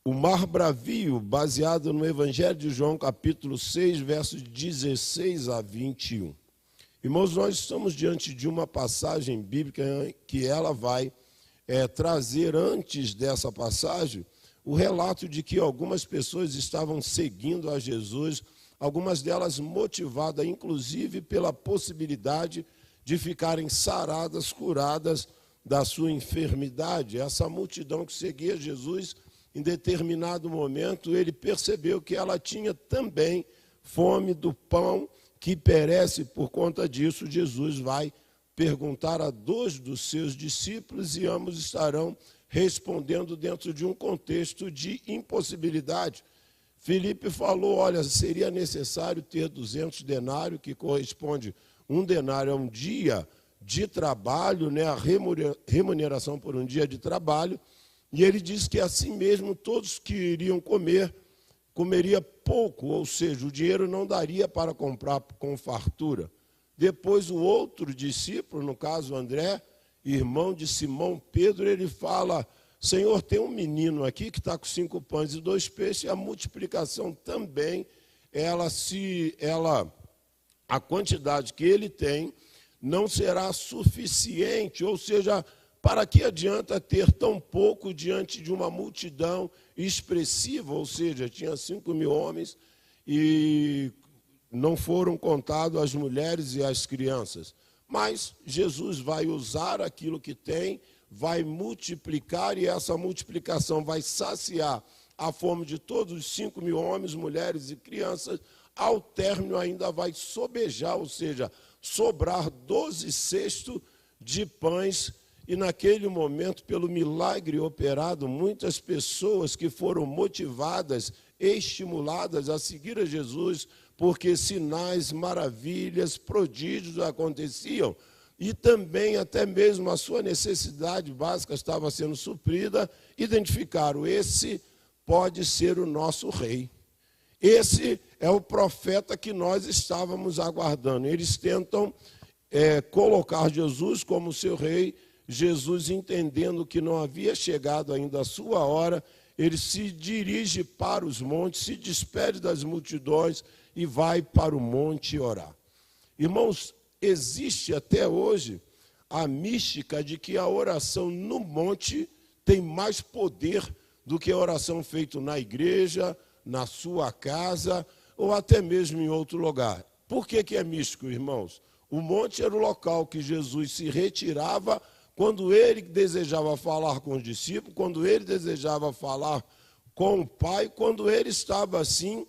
O mar bravio, baseado no Evangelho de João, capítulo 6, versos 16 a 21. Irmãos, nós estamos diante de uma passagem bíblica que ela vai trazer, antes dessa passagem, o relato de que algumas pessoas estavam seguindo a Jesus, algumas delas motivadas, inclusive, pela possibilidade de ficarem saradas, curadas da sua enfermidade. Essa multidão que seguia Jesus, em determinado momento, ele percebeu que ela tinha também fome do pão que perece. Por conta disso, Jesus vai perguntar a 2 dos seus discípulos e ambos estarão respondendo dentro de um contexto de impossibilidade. Filipe falou, olha, seria necessário ter 200 denários, que corresponde, um denário a um dia de trabalho, né, a remuneração por um dia de trabalho. E ele disse que assim mesmo todos que iriam comeria pouco, ou seja, o dinheiro não daria para comprar com fartura. Depois o outro discípulo, no caso André, irmão de Simão Pedro, ele fala, Senhor, tem um menino aqui que está com 5 pães e 2 peixes, e a multiplicação também, a quantidade que ele tem não será suficiente, ou seja, para que adianta ter tão pouco diante de uma multidão expressiva? Ou seja, tinha 5.000 homens e não foram contados as mulheres e as crianças. Mas Jesus vai usar aquilo que tem, vai multiplicar, e essa multiplicação vai saciar a fome de todos os 5.000 homens, mulheres e crianças. Ao término ainda vai sobejar, ou seja, sobrar 12 cestos de pães. E naquele momento, pelo milagre operado, muitas pessoas que foram motivadas, estimuladas a seguir a Jesus, porque sinais, maravilhas, prodígios aconteciam, e também até mesmo a sua necessidade básica estava sendo suprida, identificaram, esse pode ser o nosso rei. Esse é o profeta que nós estávamos aguardando. Eles tentam colocar Jesus como seu rei. Jesus, entendendo que não havia chegado ainda a sua hora, ele se dirige para os montes, se despede das multidões e vai para o monte orar. Irmãos, existe até hoje a mística de que a oração no monte tem mais poder do que a oração feita na igreja, na sua casa ou até mesmo em outro lugar. Por que é místico, irmãos? O monte era o local que Jesus se retirava quando ele desejava falar com os discípulos, quando ele desejava falar com o Pai, quando ele estava assim,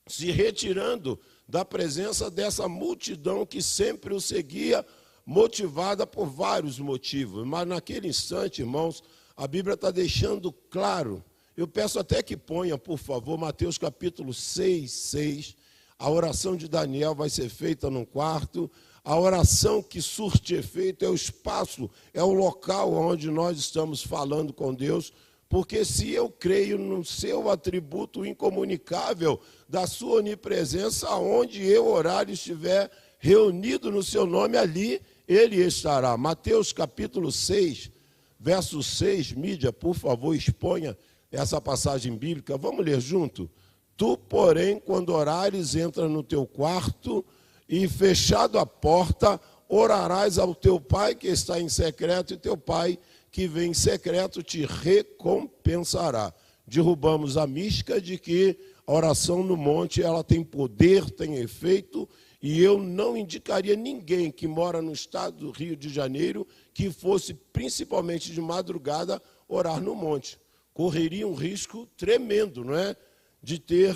se retirando da presença dessa multidão que sempre o seguia, motivada por vários motivos. Mas naquele instante, irmãos, a Bíblia está deixando claro, eu peço até que ponha, por favor, Mateus capítulo 6. A oração de Daniel vai ser feita num quarto. A oração que surte efeito é o espaço, é o local onde nós estamos falando com Deus, porque se eu creio no seu atributo incomunicável, da sua onipresença, aonde eu orar e estiver reunido no seu nome, ali ele estará. Mateus capítulo 6, verso 6, mídia, por favor, exponha essa passagem bíblica, vamos ler junto? Tu, porém, quando orares, entra no teu quarto, e fechado a porta, orarás ao teu pai que está em secreto, e teu pai que vem em secreto te recompensará. Derrubamos a mística de que a oração no monte ela tem poder, tem efeito, e eu não indicaria ninguém que mora no estado do Rio de Janeiro que fosse, principalmente de madrugada, orar no monte. Correria um risco tremendo, não é? De ter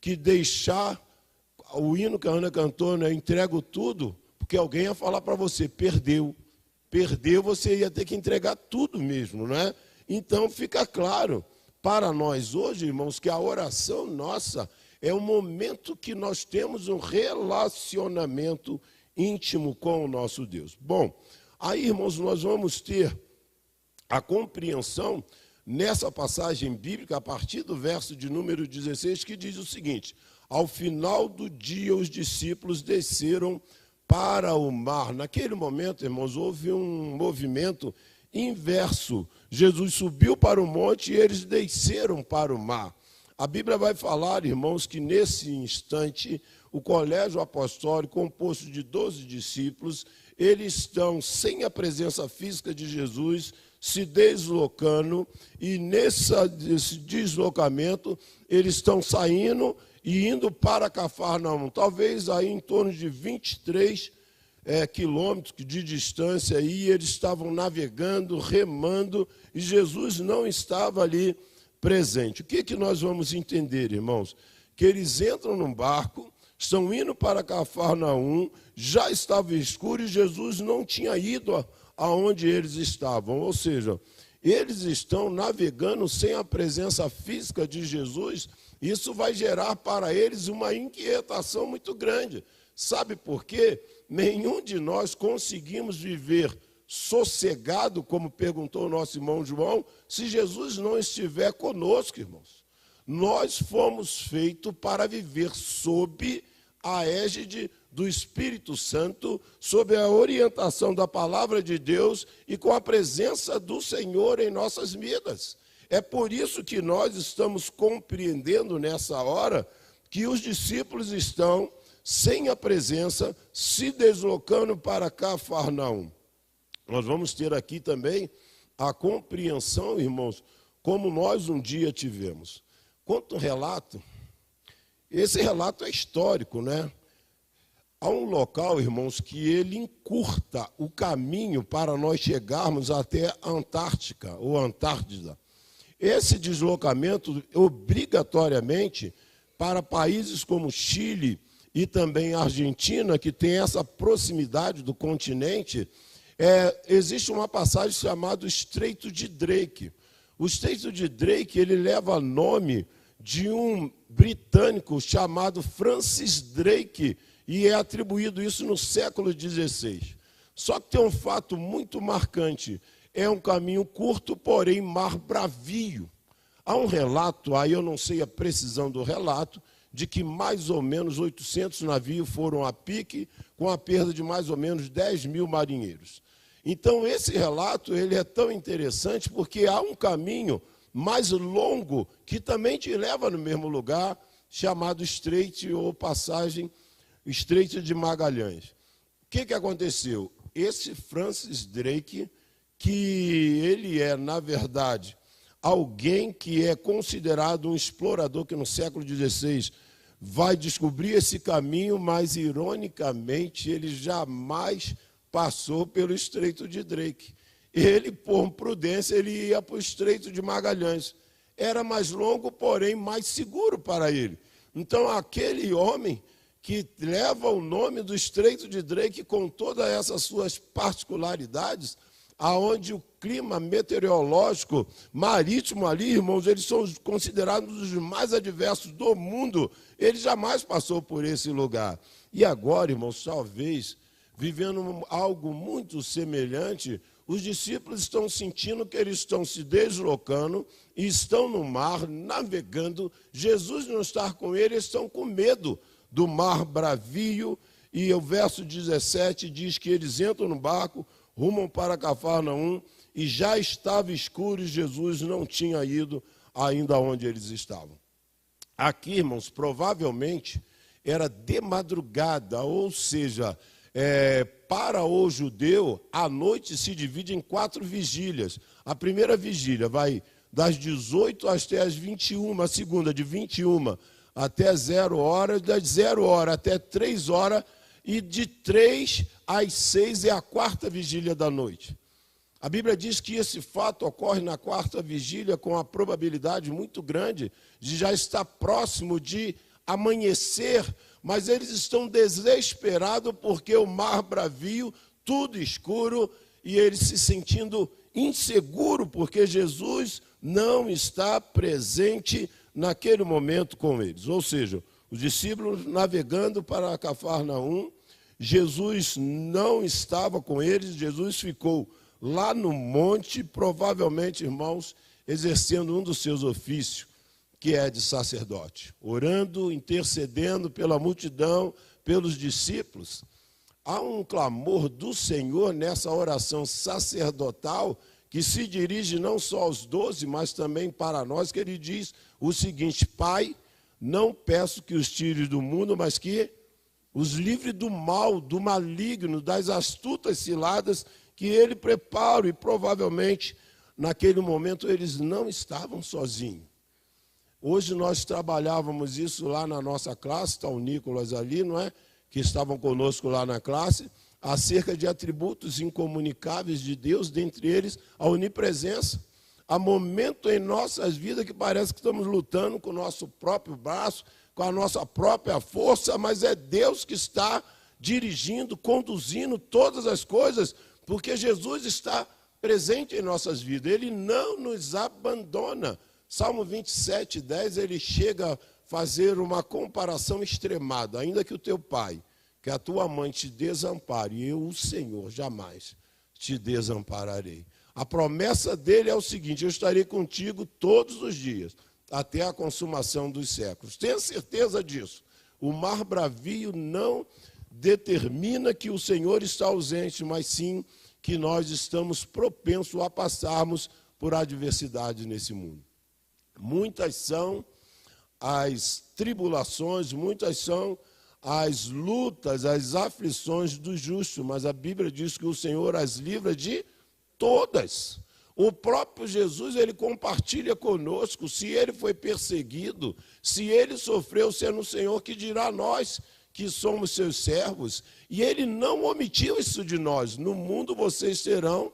que deixar o hino que a Ana cantou, né? Entrego tudo, porque alguém ia falar para você, perdeu. Perdeu, você ia ter que entregar tudo mesmo, não é? Então fica claro para nós hoje, irmãos, que a oração nossa é o momento que nós temos um relacionamento íntimo com o nosso Deus. Bom, aí, irmãos, nós vamos ter a compreensão nessa passagem bíblica, a partir do verso de número 16, que diz o seguinte: ao final do dia, os discípulos desceram para o mar. Naquele momento, irmãos, houve um movimento inverso. Jesus subiu para o monte e eles desceram para o mar. A Bíblia vai falar, irmãos, que nesse instante o colégio apostólico, composto de 12 discípulos, eles estão sem a presença física de Jesus, se deslocando, e nesse deslocamento eles estão saindo e indo para Cafarnaum, talvez aí em torno de 23 quilômetros de distância, e eles estavam navegando, remando, e Jesus não estava ali presente. O que nós vamos entender, irmãos? Que eles entram num barco, estão indo para Cafarnaum, já estava escuro e Jesus não tinha ido aonde eles estavam. Ou seja, eles estão navegando sem a presença física de Jesus. Isso vai gerar para eles uma inquietação muito grande. Sabe por quê? Nenhum de nós conseguimos viver sossegado, como perguntou o nosso irmão João, se Jesus não estiver conosco, irmãos. Nós fomos feitos para viver sob a égide do Espírito Santo, sob a orientação da palavra de Deus e com a presença do Senhor em nossas vidas. É por isso que nós estamos compreendendo nessa hora que os discípulos estão sem a presença, se deslocando para Cafarnaum. Nós vamos ter aqui também a compreensão, irmãos, como nós um dia tivemos. Conta um relato, esse relato é histórico, né? Há um local, irmãos, que ele encurta o caminho para nós chegarmos até a Antártica, ou Antártida. Esse deslocamento, obrigatoriamente, para países como Chile e também Argentina, que tem essa proximidade do continente, existe uma passagem chamada Estreito de Drake. O Estreito de Drake, ele leva nome de um britânico chamado Francis Drake, e é atribuído isso no século XVI. Só que tem um fato muito marcante. É um caminho curto, porém mar bravio. Há um relato, aí eu não sei a precisão do relato, de que mais ou menos 800 navios foram a pique, com a perda de mais ou menos 10 mil marinheiros. Então, esse relato ele é tão interessante porque há um caminho mais longo que também te leva no mesmo lugar, chamado Estreito ou passagem Estreito de Magalhães. O que aconteceu? Esse Francis Drake, que ele é, na verdade, alguém que é considerado um explorador, que no século XVI vai descobrir esse caminho, mas, ironicamente, ele jamais passou pelo Estreito de Drake. Ele, por prudência, ele ia para o Estreito de Magalhães. Era mais longo, porém mais seguro para ele. Então, aquele homem que leva o nome do Estreito de Drake com todas essas suas particularidades, aonde o clima meteorológico marítimo ali, irmãos, eles são considerados os mais adversos do mundo. Ele jamais passou por esse lugar. E agora, irmãos, talvez, vivendo algo muito semelhante, os discípulos estão sentindo que eles estão se deslocando e estão no mar, navegando. Jesus não está com eles, estão com medo do mar bravio. E o verso 17 diz que eles entram no barco, rumam para Cafarnaum, e já estava escuro e Jesus não tinha ido ainda onde eles estavam. Aqui, irmãos, provavelmente era de madrugada, ou seja, para o judeu, a noite se divide em 4 vigílias. A primeira vigília vai das 18 até as 21, a segunda de 21 até 0 horas, das 0 horas até 3 horas, e de 3 às 6 é a 4ª vigília da noite. A Bíblia diz que esse fato ocorre na 4ª vigília com a probabilidade muito grande de já estar próximo de amanhecer, mas eles estão desesperados porque o mar bravio, tudo escuro, e eles se sentindo inseguros porque Jesus não está presente naquele momento com eles. Ou seja, os discípulos navegando para Cafarnaum, Jesus não estava com eles, Jesus ficou lá no monte, provavelmente, irmãos, exercendo um dos seus ofícios, que é de sacerdote, orando, intercedendo pela multidão, pelos discípulos. Há um clamor do Senhor nessa oração sacerdotal que se dirige não só aos 12, mas também para nós, que ele diz o seguinte: Pai, não peço que os tires do mundo, mas que os livre do mal, do maligno, das astutas ciladas que ele prepara. E provavelmente, naquele momento, eles não estavam sozinhos. Hoje nós trabalhávamos isso lá na nossa classe, está o Nicolas ali, não é? Que estavam conosco lá na classe, acerca de atributos incomunicáveis de Deus, dentre eles a onipresença. Há momento em nossas vidas que parece que estamos lutando com o nosso próprio braço, com a nossa própria força, mas é Deus que está dirigindo, conduzindo todas as coisas, porque Jesus está presente em nossas vidas, Ele não nos abandona. Salmo 27, 10, ele chega a fazer uma comparação extremada: ainda que o teu pai, que a tua mãe te desampare, eu, o Senhor, jamais te desampararei. A promessa dele é o seguinte: eu estarei contigo todos os dias, até a consumação dos séculos. Tenha certeza disso. O mar bravio não determina que o Senhor está ausente, mas sim que nós estamos propensos a passarmos por adversidade nesse mundo. Muitas são as tribulações, muitas são as lutas, as aflições do justo, mas a Bíblia diz que o Senhor as livra de todas. O próprio Jesus, ele compartilha conosco. Se ele foi perseguido, se ele sofreu sendo o Senhor, que dirá nós que somos seus servos? E ele não omitiu isso de nós. No mundo vocês terão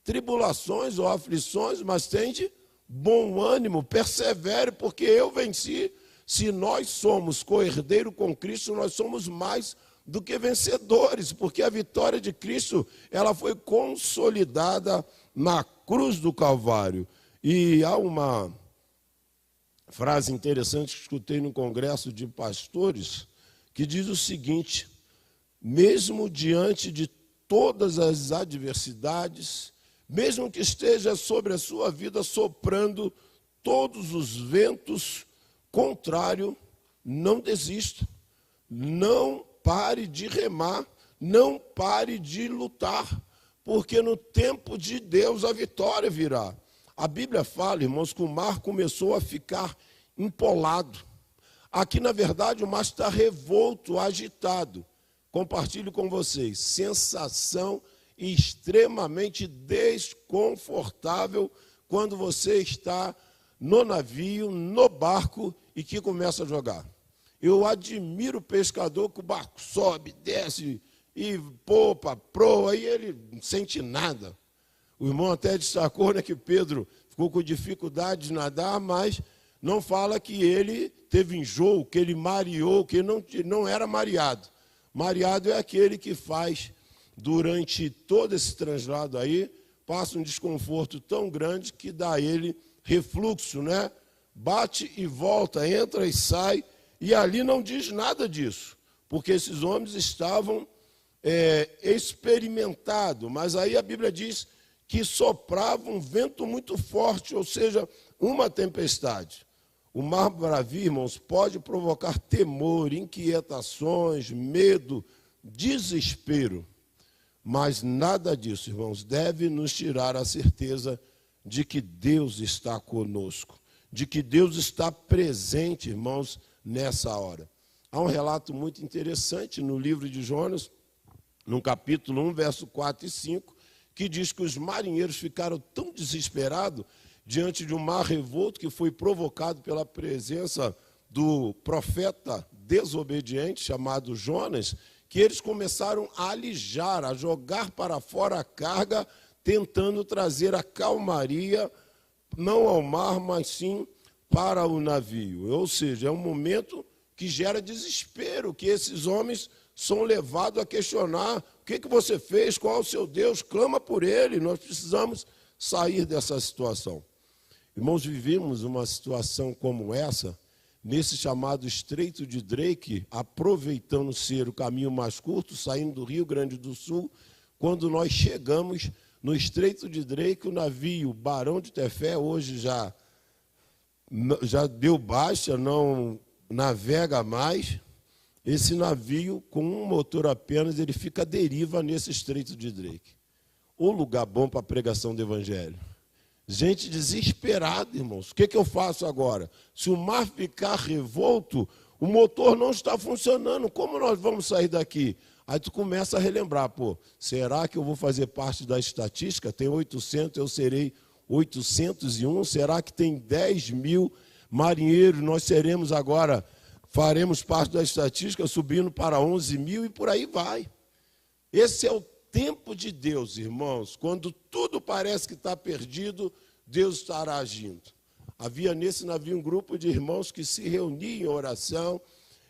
tribulações ou aflições, mas tende bom ânimo, persevere, porque eu venci. Se nós somos co-herdeiro com Cristo, nós somos mais do que vencedores, porque a vitória de Cristo, ela foi consolidada na cruz do Calvário. E há uma frase interessante que escutei no congresso de pastores, que diz o seguinte: mesmo diante de todas as adversidades, mesmo que esteja sobre a sua vida soprando todos os ventos contrários, não desista, não pare de remar, não pare de lutar, porque no tempo de Deus a vitória virá. A Bíblia fala, irmãos, que o mar começou a ficar empolado. Aqui, na verdade, o mar está revolto, agitado. Compartilho com vocês, sensação extremamente desconfortável quando você está no navio, no barco, e que começa a jogar. Eu admiro o pescador que o barco sobe, desce, e popa, proa, e ele não sente nada. O irmão até destacou, né, que Pedro ficou com dificuldade de nadar, mas não fala que ele teve enjoo, que ele mareou, que ele não era mareado. Mareado é aquele que faz, durante todo esse translado aí, passa um desconforto tão grande que dá a ele refluxo, né? Bate e volta, entra e sai, e ali não diz nada disso, porque esses homens estavam experimentados, mas aí a Bíblia diz que soprava um vento muito forte, ou seja, uma tempestade. O mar bravio, irmãos, pode provocar temor, inquietações, medo, desespero. Mas nada disso, irmãos, deve nos tirar a certeza de que Deus está conosco, de que Deus está presente, irmãos, nessa hora. Há um relato muito interessante no livro de Jonas, no capítulo 1, verso 4 e 5, que diz que os marinheiros ficaram tão desesperados diante de um mar revolto que foi provocado pela presença do profeta desobediente chamado Jonas, que eles começaram a alijar, a jogar para fora a carga, tentando trazer a calmaria, não ao mar, mas sim para o navio. Ou seja, é um momento que gera desespero, que esses homens são levados a questionar: o que você fez, qual é o seu Deus, clama por ele, nós precisamos sair dessa situação. Irmãos, vivemos uma situação como essa, nesse chamado Estreito de Drake, aproveitando ser o caminho mais curto, saindo do Rio Grande do Sul, quando nós chegamos no Estreito de Drake, o navio Barão de Tefé, hoje já deu baixa, não navega mais. Esse navio, com um motor apenas, ele fica à deriva nesse Estreito de Drake. o lugar bom para a pregação do evangelho. Gente desesperada, irmãos. O que eu faço agora? Se o mar ficar revolto, o motor não está funcionando. Como nós vamos sair daqui? Aí tu começa a relembrar, será que eu vou fazer parte da estatística? Tem 800, eu serei 801. Será que tem 10.000 marinheiros? Nós seremos agora, faremos parte da estatística, subindo para 11.000 e por aí vai. Esse é o tempo de Deus, irmãos. Quando tudo parece que está perdido, Deus estará agindo. Havia nesse navio um grupo de irmãos que se reuniam em oração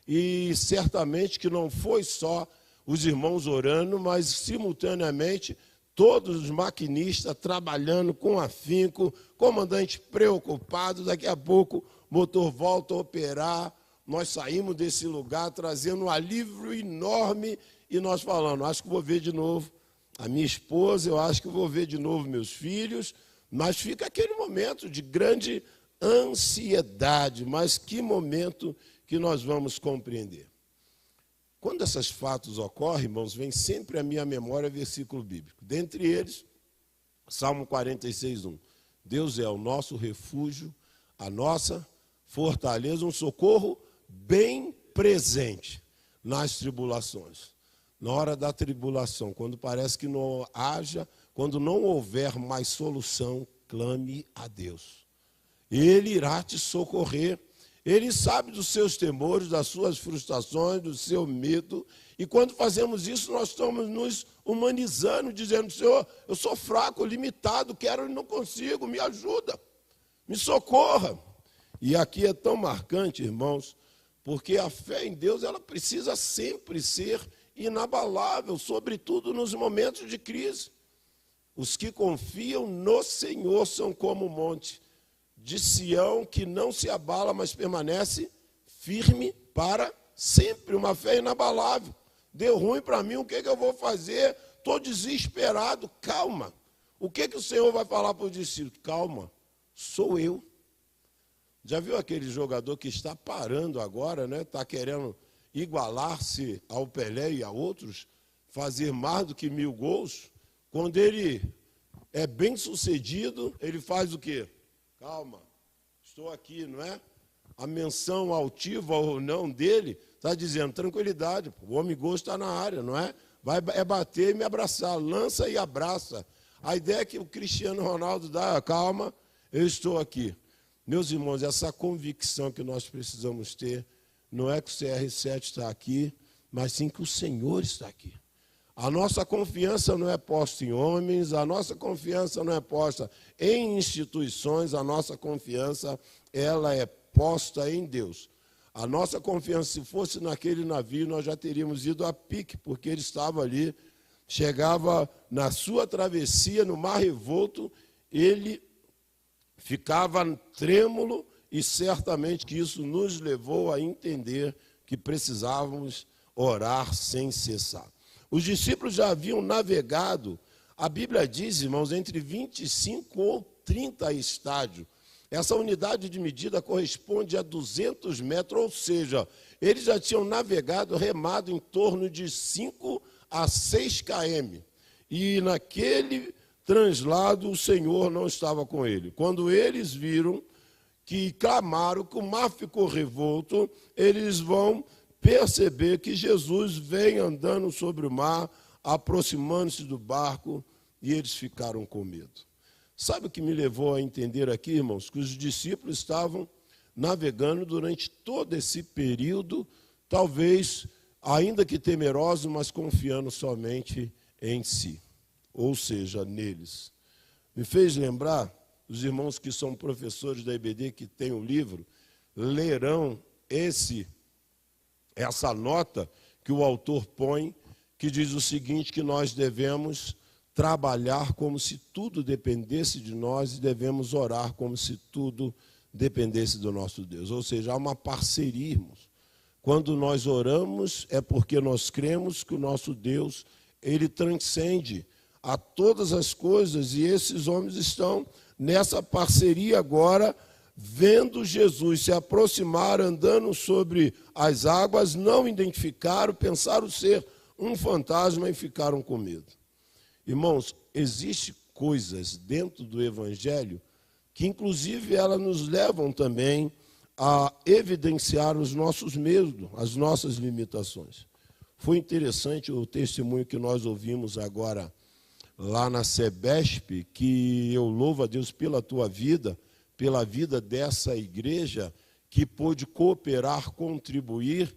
e certamente que não foi só os irmãos orando, mas simultaneamente todos os maquinistas trabalhando com afinco, comandante preocupado, daqui a pouco o motor volta a operar, nós saímos desse lugar trazendo um alívio enorme e nós falando, acho que vou ver de novo a minha esposa, eu acho que vou ver de novo meus filhos, mas fica aquele momento de grande ansiedade, mas que momento que nós vamos compreender. Quando esses fatos ocorrem, irmãos, vem sempre à minha memória versículo bíblico. Dentre eles, Salmo 46:1. Deus é o nosso refúgio, a nossa fortaleza, um socorro bem presente nas tribulações. Na hora da tribulação, quando parece que não haja, quando não houver mais solução, clame a Deus. Ele irá te socorrer. Ele sabe dos seus temores, das suas frustrações, do seu medo. E quando fazemos isso, nós estamos nos humanizando, dizendo, Senhor, eu sou fraco, limitado, quero e não consigo, me ajuda, me socorra. E aqui é tão marcante, irmãos, porque a fé em Deus, ela precisa sempre ser inabalável, sobretudo nos momentos de crise. Os que confiam no Senhor são como o monte de Sião, que não se abala, mas permanece firme para sempre. Uma fé inabalável. Deu ruim para mim, o que eu vou fazer? Estou desesperado. Calma. O que o Senhor vai falar para os discípulos? Calma, sou eu. Já viu aquele jogador que está parando agora, né? Está querendo igualar-se ao Pelé e a outros, fazer mais do que 1000 gols? Quando ele é bem sucedido, ele faz o quê? Calma, estou aqui, não é? A menção altiva ou não dele está dizendo, tranquilidade, o homem gol está na área, não é? É bater e me abraçar, lança e abraça. A ideia é que o Cristiano Ronaldo dá, calma, eu estou aqui. Meus irmãos, essa convicção que nós precisamos ter, não é que o CR7 está aqui, mas sim que o Senhor está aqui. A nossa confiança não é posta em homens, a nossa confiança não é posta em instituições, a nossa confiança, ela é posta em Deus. A nossa confiança, se fosse naquele navio, nós já teríamos ido a pique, porque ele estava ali, chegava na sua travessia, no mar revolto, ele ficava trêmulo e certamente que isso nos levou a entender que precisávamos orar sem cessar. Os discípulos já haviam navegado, a Bíblia diz, irmãos, entre 25 ou 30 estádios. Essa unidade de medida corresponde a 200 metros, ou seja, eles já tinham navegado, remado em torno de 5 a 6 km. E naquele translado o Senhor não estava com ele. Quando eles viram que clamaram, que o mar ficou revolto, eles vão perceber que Jesus vem andando sobre o mar, aproximando-se do barco, e eles ficaram com medo. Sabe o que me levou a entender aqui, irmãos? Que os discípulos estavam navegando durante todo esse período, talvez, ainda que temerosos, mas confiando somente em si, ou seja, neles. Me fez lembrar, os irmãos que são professores da IBD, que têm o livro, lerão essa nota que o autor põe, que diz o seguinte, que nós devemos trabalhar como se tudo dependesse de nós e devemos orar como se tudo dependesse do nosso Deus. Ou seja, há uma parceria, irmãos. Quando nós oramos, é porque nós cremos que o nosso Deus, ele transcende a todas as coisas, e esses homens estão nessa parceria agora, vendo Jesus se aproximar, andando sobre as águas, não identificaram, pensaram ser um fantasma e ficaram com medo. Irmãos, existem coisas dentro do Evangelho que, inclusive, elas nos levam também a evidenciar os nossos medos, as nossas limitações. Foi interessante o testemunho que nós ouvimos agora lá na Sebesp, que eu louvo a Deus pela tua vida, pela vida dessa igreja, que pôde cooperar, contribuir.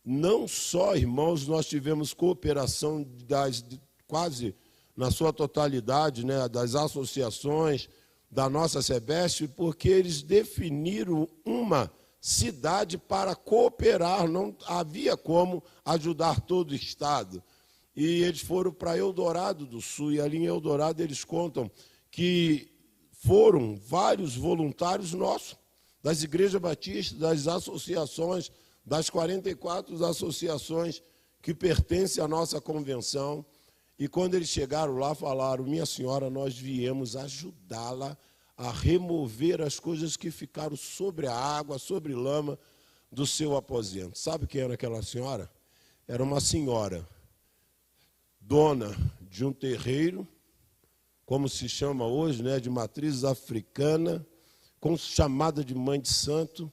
Não só, irmãos, nós tivemos cooperação quase na sua totalidade, né, das associações da nossa Sebesp, porque eles definiram uma cidade para cooperar, não havia como ajudar todo o estado. E eles foram para Eldorado do Sul, e ali em Eldorado eles contam que foram vários voluntários nossos, das igrejas batistas, das associações, das 44 associações que pertencem à nossa convenção. E quando eles chegaram lá, falaram: minha senhora, nós viemos ajudá-la a remover as coisas que ficaram sobre a água, sobre lama do seu aposento. Sabe quem era aquela senhora? Era uma senhora, dona de um terreiro, como se chama hoje, né, de matriz africana, com chamada de mãe de santo.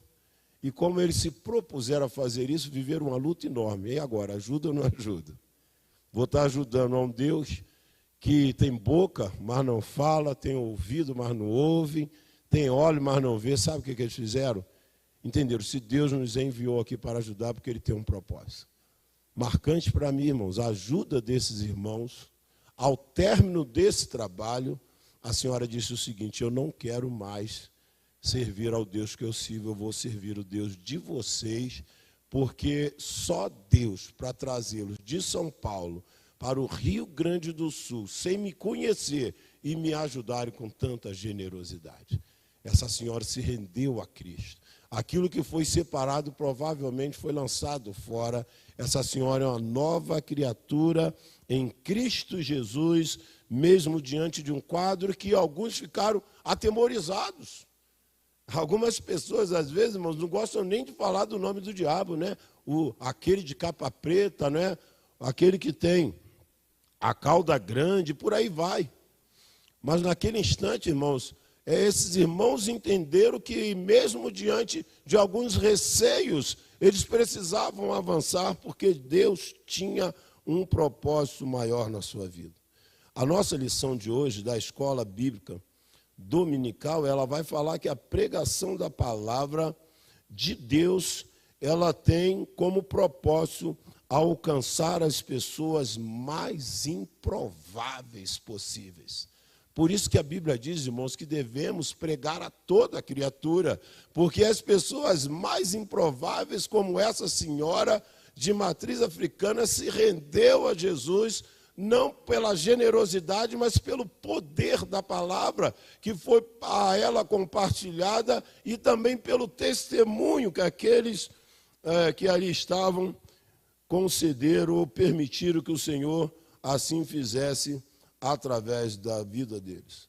E como eles se propuseram a fazer isso, viveram uma luta enorme. E agora, ajuda ou não ajuda? Vou estar ajudando a um Deus que tem boca, mas não fala, tem ouvido, mas não ouve, tem olho, mas não vê. Sabe o que eles fizeram? Entenderam? Se Deus nos enviou aqui para ajudar, porque Ele tem um propósito. Marcante para mim, irmãos, a ajuda desses irmãos. Ao término desse trabalho, a senhora disse o seguinte: eu não quero mais servir ao Deus que eu sirvo, eu vou servir o Deus de vocês, porque só Deus, para trazê-los de São Paulo para o Rio Grande do Sul, sem me conhecer e me ajudarem com tanta generosidade. Essa senhora se rendeu a Cristo. Aquilo que foi separado provavelmente foi lançado fora. Essa senhora é uma nova criatura em Cristo Jesus, mesmo diante de um quadro que alguns ficaram atemorizados. Algumas pessoas, às vezes, irmãos, não gostam nem de falar do nome do diabo, né? Aquele de capa preta, né? Aquele que tem a cauda grande, por aí vai. Mas naquele instante, irmãos, esses irmãos entenderam que mesmo diante de alguns receios, eles precisavam avançar, porque Deus tinha um propósito maior na sua vida. A nossa lição de hoje da escola bíblica dominical, ela vai falar que a pregação da palavra de Deus, ela tem como propósito alcançar as pessoas mais improváveis possíveis. Por isso que a Bíblia diz, irmãos, que devemos pregar a toda criatura, porque as pessoas mais improváveis, como essa senhora de matriz africana, se rendeu a Jesus, não pela generosidade, mas pelo poder da palavra que foi a ela compartilhada, e também pelo testemunho que aqueles que ali estavam concederam ou permitiram que o Senhor assim fizesse através da vida deles.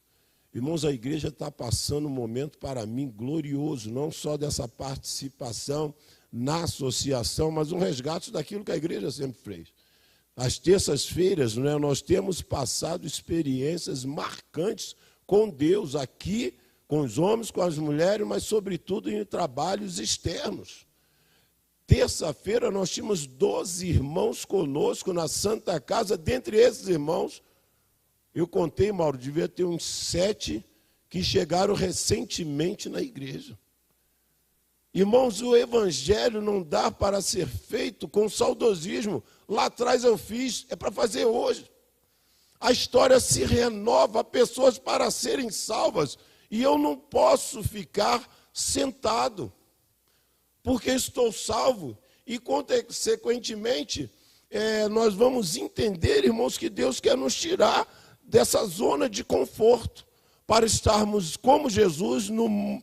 Irmãos, a igreja está passando um momento, para mim, glorioso, não só dessa participação na associação, mas um resgate daquilo que a igreja sempre fez. Às terças-feiras, né, nós temos passado experiências marcantes com Deus aqui, com os homens, com as mulheres, mas sobretudo em trabalhos externos. Terça-feira nós tínhamos 12 irmãos conosco na Santa Casa. Dentre esses irmãos, eu contei, Mauro, devia ter uns 7 que chegaram recentemente na igreja. Irmãos, o evangelho não dá para ser feito com saudosismo. Lá atrás eu fiz, é para fazer hoje. A história se renova, pessoas para serem salvas. E eu não posso ficar sentado, porque estou salvo. E, consequentemente, nós vamos entender, irmãos, que Deus quer nos tirar dessa zona de conforto, para estarmos como Jesus,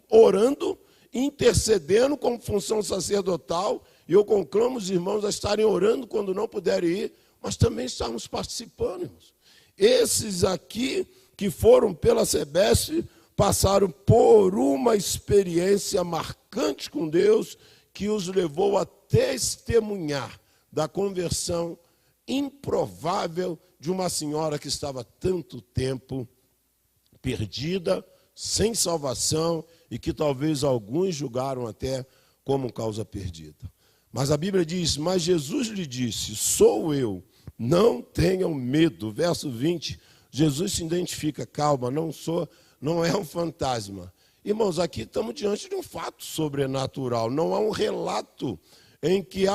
orando, intercedendo como função sacerdotal. E eu conclamo os irmãos a estarem orando quando não puderem ir, mas também estarmos participando, irmãos. Esses aqui que foram pela Sebesp passaram por uma experiência marcante com Deus, que os levou a testemunhar da conversão improvável de uma senhora que estava tanto tempo perdida, sem salvação, e que talvez alguns julgaram até como causa perdida. Mas a Bíblia diz, mas Jesus lhe disse, sou eu, não tenham medo. Verso 20, Jesus se identifica, calma, não é um fantasma. Irmãos, aqui estamos diante de um fato sobrenatural, não há um relato em que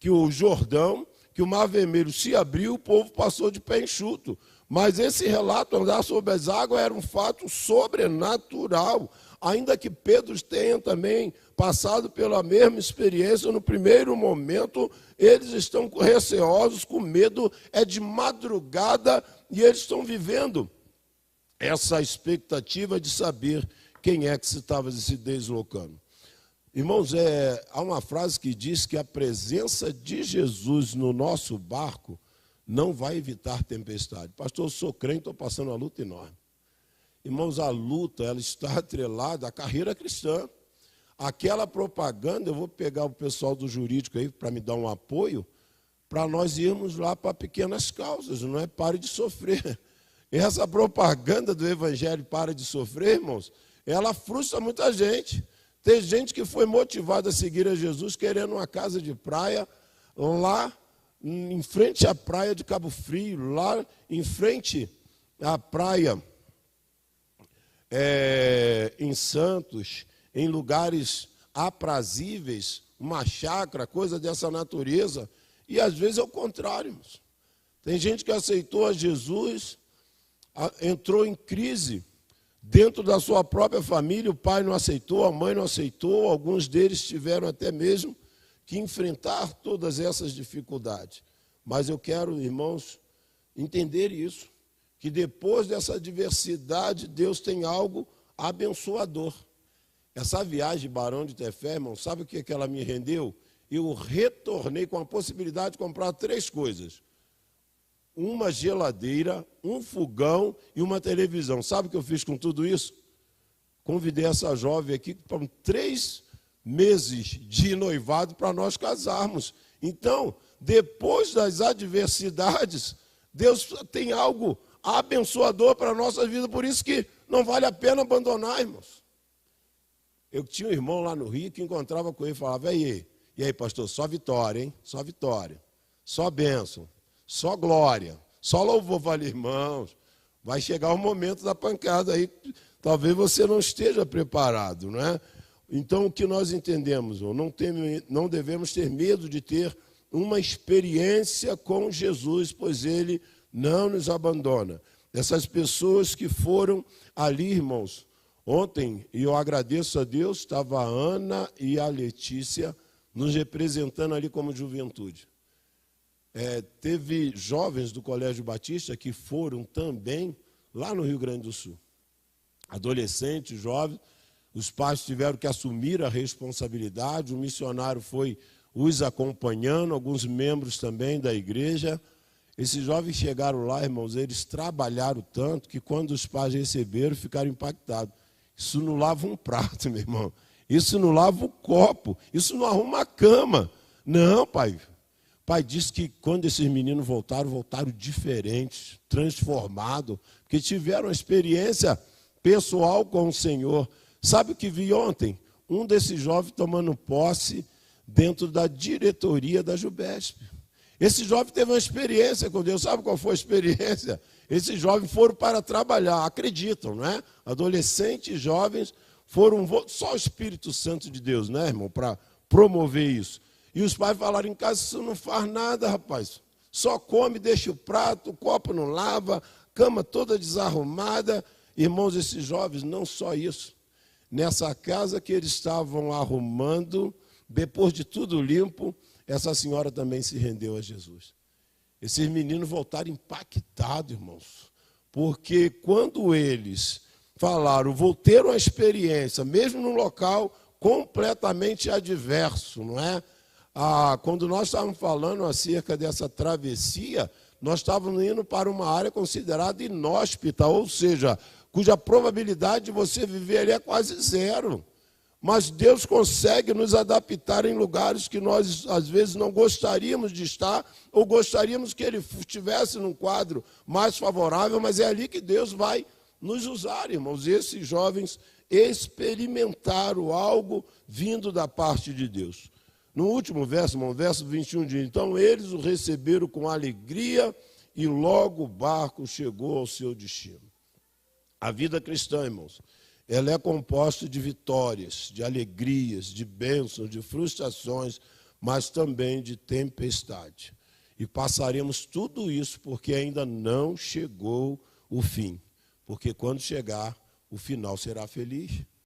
o Jordão, que o Mar Vermelho se abriu, o povo passou de pé enxuto. Mas esse relato, andar sobre as águas, era um fato sobrenatural. Ainda que Pedro tenha também passado pela mesma experiência, no primeiro momento, eles estão receosos, com medo, é de madrugada, e eles estão vivendo essa expectativa de saber quem é que estava se deslocando. Irmãos, há uma frase que diz que a presença de Jesus no nosso barco não vai evitar tempestade. Pastor, eu sou crente, estou passando uma luta enorme. Irmãos, a luta, ela está atrelada à carreira cristã. Aquela propaganda, eu vou pegar o pessoal do jurídico aí para me dar um apoio, para nós irmos lá para pequenas causas, não é? Pare de sofrer. Essa propaganda do Evangelho, Pare de Sofrer, irmãos, ela frustra muita gente. Tem gente que foi motivada a seguir a Jesus querendo uma casa de praia lá em frente à praia de Cabo Frio, lá em frente à praia em Santos, em lugares aprazíveis, uma chácara, coisa dessa natureza. E às vezes é o contrário, irmãos. Tem gente que aceitou a Jesus, entrou em crise dentro da sua própria família, o pai não aceitou, a mãe não aceitou, alguns deles tiveram até mesmo que enfrentar todas essas dificuldades. Mas eu quero, irmãos, entender isso, que depois dessa adversidade, Deus tem algo abençoador. Essa viagem de Barão de Tefé, irmão, sabe o que ela me rendeu? Eu retornei com a possibilidade de comprar 3 coisas. Uma geladeira, um fogão e uma televisão. Sabe o que eu fiz com tudo isso? Convidei essa jovem aqui para 3 meses de noivado para nós casarmos. Então, depois das adversidades, Deus tem algo abençoador para a nossa vida, por isso que não vale a pena abandonar, irmãos. Eu tinha um irmão lá no Rio que encontrava com ele e falava, e aí, pastor, só vitória, hein? Só vitória, só bênção, só glória, só louvor. Falei, irmãos, vai chegar o momento da pancada aí, talvez você não esteja preparado, não é? Então, o que nós entendemos, não devemos ter medo de ter uma experiência com Jesus, pois Ele não nos abandona. Essas pessoas que foram ali, irmãos, ontem, e eu agradeço a Deus, estava a Ana e a Letícia nos representando ali como juventude. Teve jovens do Colégio Batista que foram também lá no Rio Grande do Sul. Adolescentes, jovens, os pais tiveram que assumir a responsabilidade, o missionário foi os acompanhando, alguns membros também da igreja. Esses jovens chegaram lá, irmãos, eles trabalharam tanto que quando os pais receberam, ficaram impactados. Isso não lava um prato, meu irmão. Isso não lava o copo. Isso não arruma a cama. Não, pai. O pai disse que quando esses meninos voltaram diferentes, transformados, porque tiveram uma experiência pessoal com o Senhor. Sabe o que vi ontem? Um desses jovens tomando posse dentro da diretoria da Jubesp. Esse jovem teve uma experiência com Deus. Sabe qual foi a experiência? Esses jovens foram para trabalhar, acreditam, não é? Adolescentes, jovens, foram só o Espírito Santo de Deus, né, irmão, para promover isso. E os pais falaram, em casa isso não faz nada, rapaz. Só come, deixa o prato, o copo não lava, cama toda desarrumada. Irmãos, esses jovens, não só isso. Nessa casa que eles estavam arrumando, depois de tudo limpo, essa senhora também se rendeu a Jesus. Esses meninos voltaram impactados, irmãos, porque quando eles falaram, vou ter uma experiência, mesmo num local completamente adverso, não é? Quando nós estávamos falando acerca dessa travessia, nós estávamos indo para uma área considerada inóspita, ou seja, cuja probabilidade de você viver ali é quase zero. mas Deus consegue nos adaptar em lugares que nós, às vezes, não gostaríamos de estar, ou gostaríamos que Ele estivesse num quadro mais favorável, mas é ali que Deus vai nos usar, irmãos. Esses jovens experimentaram algo vindo da parte de Deus. No último verso, irmão, verso 21 diz: então eles o receberam com alegria e logo o barco chegou ao seu destino. A vida cristã, irmãos, ela é composta de vitórias, de alegrias, de bênçãos, de frustrações, mas também de tempestade. E passaremos tudo isso porque ainda não chegou o fim. Porque quando chegar, o final será feliz.